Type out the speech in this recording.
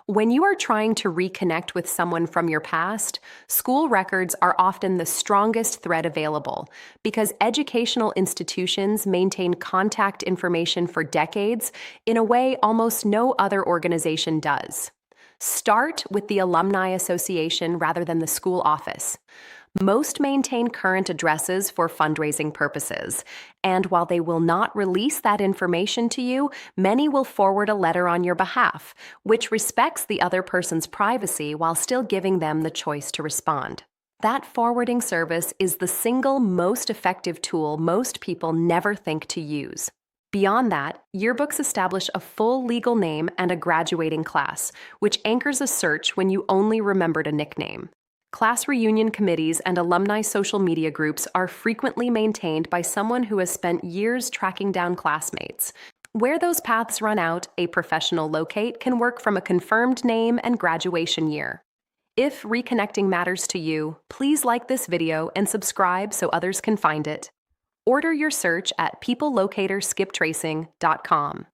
When you are trying to reconnect with someone from your past, school records are often the strongest thread available because educational institutions maintain contact information for decades in a way almost no other organization does. Start with the Alumni Association rather than the school office. Most maintain current addresses for fundraising purposes, and while they will not release that information to you, many will forward a letter on your behalf, which respects the other person's privacy while still giving them the choice to respond. That forwarding service is the single most effective tool most people never think to use. Beyond that, yearbooks establish a full legal name and a graduating class, which anchors a search when you only remembered a nickname. Class reunion committees and alumni social media groups are frequently maintained by someone who has spent years tracking down classmates. Where those paths run out, a professional locate can work from a confirmed name and graduation year. If reconnecting matters to you, please like this video and subscribe so others can find it. Order your search at peoplelocatorskiptracing.com.